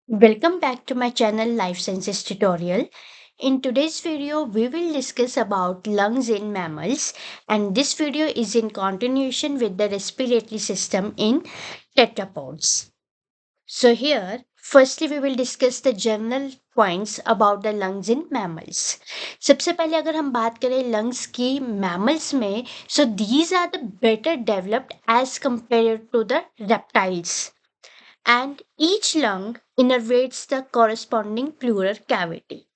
Welcome back to my channel Life Sciences tutorial. In today's video, we will discuss about lungs in mammals, and this video is in continuation with the respiratory system in tetrapods. So here, firstly we will discuss the general points about the lungs in mammals. सबसे पहले अगर हम बात करें lungs की mammals में, so these are the better developed as compared to the reptiles, and each lung innervates the corresponding pleural cavity.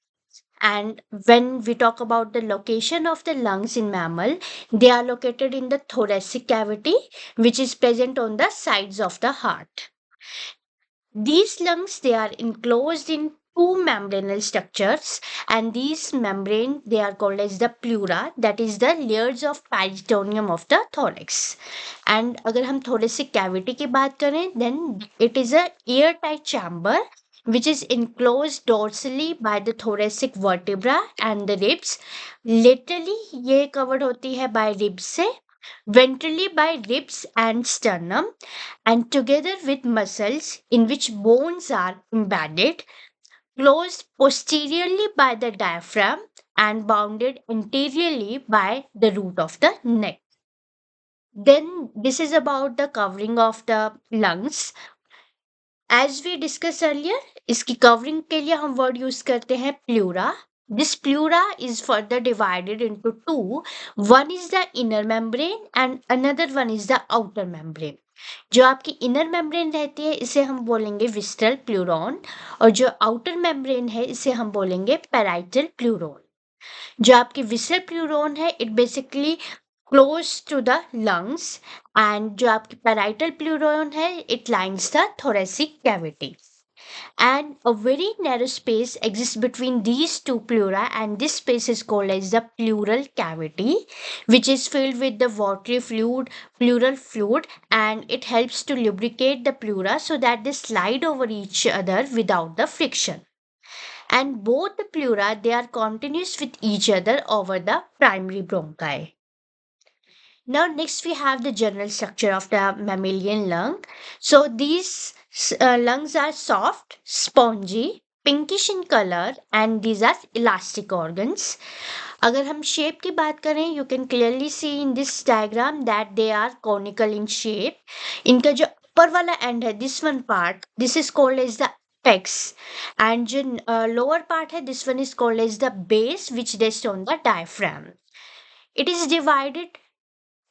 And when we talk about the location of the lungs in mammal, they are located in the thoracic cavity, which is present on the sides of the heart. These lungs, they are enclosed in two membranous structures, and these membrane, they are called as the pleura, that is the layers of peritoneum of the thorax. And अगर हम thoracic cavity की बात करें, then it is a airtight chamber which is enclosed dorsally by the thoracic vertebra and the ribs. Laterally ये covered होती है by ribs से, ventrally by ribs and sternum, and together with muscles in which bones are embedded, closed posteriorly by the diaphragm and bounded anteriorly by the root of the neck. Then, this is about the covering of the lungs. As we discussed earlier, इसकी covering के लिए हम word use करते हैं pleura. This pleura is further divided into two. One is the inner membrane and another one is the outer membrane. जो आपकी inner membrane रहती है इसे हम बोलेंगे विस्ट्रल प्लूरॉन, और जो आउटर मेम्ब्रेन है इसे हम बोलेंगे पैराइटल प्लूरॉन. जो आपकी विस्ट्रल प्लूरॉन है it basically close to the lungs, and जो आपकी पैराइटल प्लूरॉन है it lines the thoracic cavity. And a very narrow space exists between these two pleura, and this space is called as the pleural cavity, which is filled with the watery fluid, pleural fluid, and it helps to lubricate the pleura so that they slide over each other without the friction. And both the pleura, they are continuous with each other over the primary bronchi. Now, next we have the general structure of the mammalian lung. So, these lungs are soft, spongy, pinkish in color, and these are elastic organs. अगर हम shape की बात करें, you can clearly see in this diagram that they are conical in shape. इनका जो ऊपर वाला end है, this one part, this is called as the apex, and जो lower part है, this one is called as the base, which rests on the diaphragm. It is divided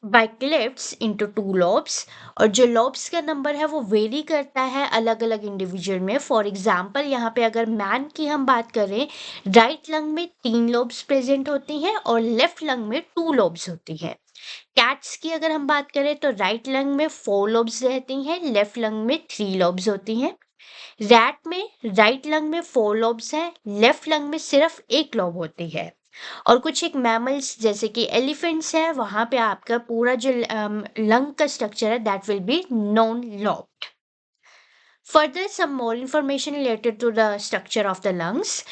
by clefts into two lobes, और जो lobes का number है वो very करता है अलग अलग इंडिविजुअल में. फॉर एग्जाम्पल यहाँ पे अगर मैन की हम बात करें, राइट लंग में 3 लोब्स प्रेजेंट होती हैं और लेफ्ट लंग में 2 लोब्स होती हैं. कैट्स की अगर हम बात करें तो राइट लंग में 4 लोब्स रहती हैं, लेफ्ट लंग में 3 लोब्स होती हैं. रैट में राइट लंग में 4 लोब्स हैं, लेफ्ट लंग में सिर्फ 1 लोब होती है. और कुछ एक मैमल्स जैसे कि एलिफेंट्स है, वहां पे आपका पूरा जो लंग का स्ट्रक्चर है that will be non lobed. Further some more information related to the structure of the lungs.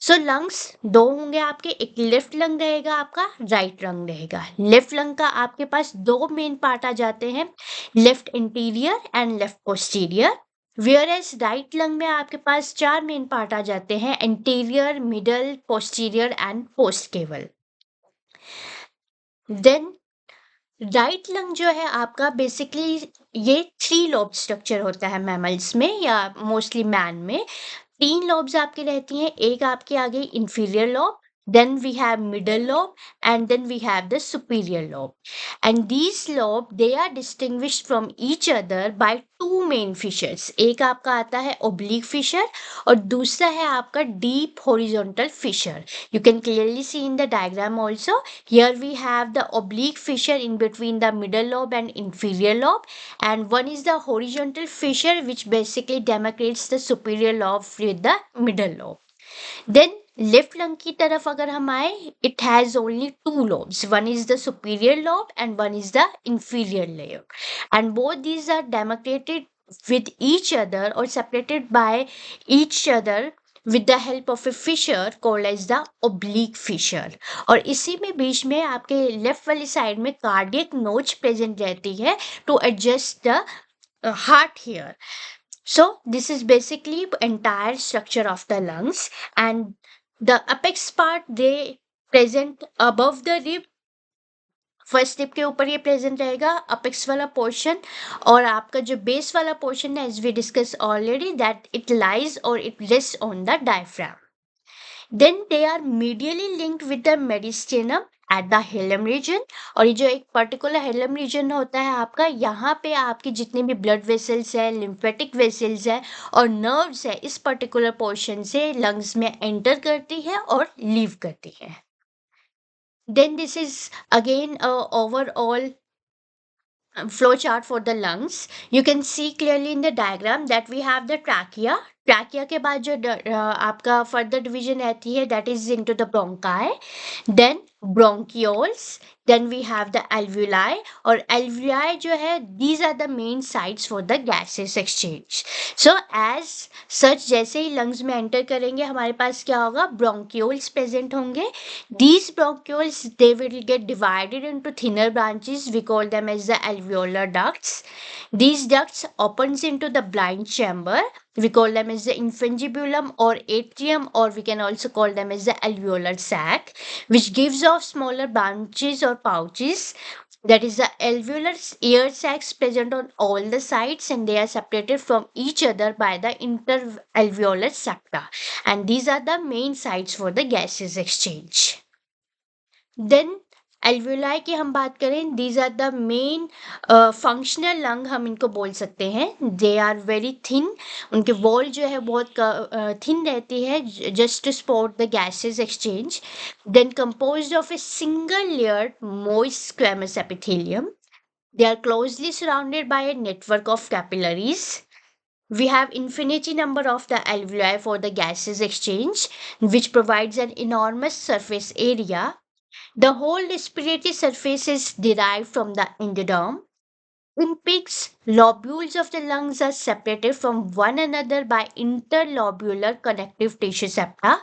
So lungs दो होंगे आपके, एक लेफ्ट लंग रहेगा, आपका राइट लंग रहेगा. लेफ्ट लंग का आपके पास दो मेन पार्ट आ जाते हैं, left anterior and left posterior. Where as right lung में आपके पास 4 मेन पार्ट आ जाते हैं, anterior, middle, posterior and post caval. Then right lung जो है आपका बेसिकली ये 3 लोब स्ट्रक्चर होता है मैमल्स में या मोस्टली मैन में. 3 लोब्स आपकी रहती हैं, एक आपके आगे inferior lobe, then we have middle lobe, and then we have the superior lobe. And these lobe, they are distinguished from each other by two main fissures. एक आपका आता है oblique fissure और दूसरा है आपका deep horizontal fissure. You can clearly see in the diagram also. Here we have the oblique fissure in between the middle lobe and inferior lobe, and one is the horizontal fissure which basically demarcates the superior lobe with the middle lobe. Then left lung की तरफ अगर हम आए, it has only 2 lobes. One is the superior lobe and one is the inferior lobe, and both these are demarcated with each other or separated by each other with the help of a fissure called as the oblique fissure. और इसी में बीच में आपके left वाली side में cardiac नोच present रहती है to adjust the heart here. So this is basically entire structure of the lungs, and the apex part they present above the rib. First tip के ऊपर ये प्रेजेंट रहेगा अपेक्स वाला पोर्शन, और आपका जो बेस वाला पोर्शन है as we discuss already that it lies और it rest on the diaphragm. Then they are medially linked with the mediastinum at the hilum region. और ये जो एक पर्टिकुलर हेलम रीजन होता है आपका, यहाँ पे आपके जितने भी ब्लड वेसल्स है, लिम्फेटिक वेसल्स है और नर्व्स है, इस पर्टिकुलर पोर्शन से लंग्स में एंटर करती है और लीव करती है. Then this is again a overall flow chart for the lungs. You can see clearly in the diagram that we have the trachea. Trachea के बाद जो आपका further division रहती है that is into the bronchi. Then bronchioles. Then we have the alveoli. और alveoli जो है these are the main sites for the gases exchange. So as such जैसे ही lungs में enter करेंगे हमारे पास क्या होगा, bronchioles present होंगे. These bronchioles they will get divided into thinner branches. We call them as the alveolar ducts. These ducts opens into the blind chamber. We call them as the infungibulum or atrium, or we can also call them as the alveolar sac, which gives off smaller branches or pouches. That is the alveolar air sacs present on all the sides, and they are separated from each other by the interalveolar septa. And these are the main sites for the gases exchange. Then alveoli की हम बात करें, these are the main functional lung हम इनको बोल सकते हैं. They are very thin. उनके wall जो है बहुत thin रहती है just to support the gases exchange. Then composed of a single layered moist squamous epithelium. They are closely surrounded by a network of capillaries. We have infinity number of the alveoli for the gases exchange, which provides an enormous surface area. The whole respiratory surface is derived from the endoderm. In pigs, lobules of the lungs are separated from one another by interlobular connective tissue septa,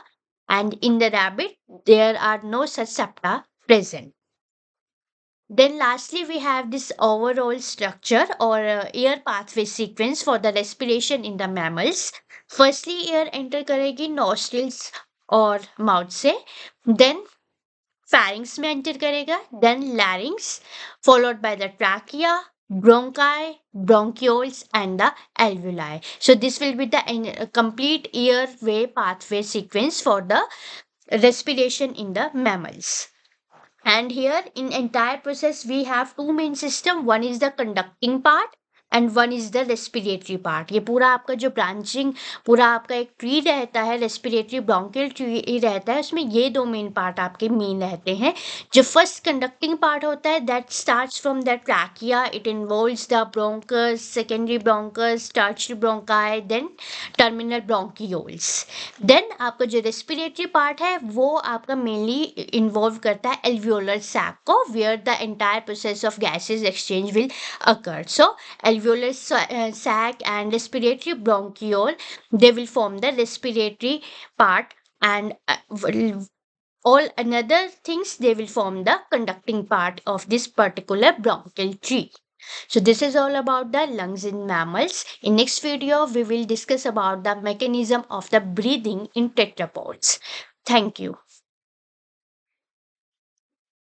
and in the rabbit, there are no such septa present. Then lastly, we have this overall structure or air pathway sequence for the respiration in the mammals. Firstly, air enter करेगी nostrils और mouth से. Then pharynx में enter करेगा, then larynx, followed by the trachea, bronchi, bronchioles and the alveoli. So this will be the complete airway pathway sequence for the respiration in the mammals. And here in entire process we have two main system. One is the conducting part and one is the respiratory part. ये पूरा आपका जो branching पूरा आपका एक tree रहता है, respiratory bronchial tree रहता है, उसमें ये दो मेन पार्ट आपके मेन रहते हैं. जो फर्स्ट कंडक्टिंग पार्ट होता है that starts from the trachea. It involves the bronchus, secondary bronchus, tertiary bronchi, then terminal bronchioles. Then आपका जो रेस्पिरेटरी पार्ट है वो आपका मेनली इन्वॉल्व करता है एल्वियोलर सैक को, where the entire process of gases exchange will occur. So alveolar sac and respiratory bronchiole, they will form the respiratory part, and all another things they will form the conducting part of this particular bronchial tree. So this is all about the lungs in mammals. In next video we will discuss about the mechanism of the breathing in tetrapods. Thank you.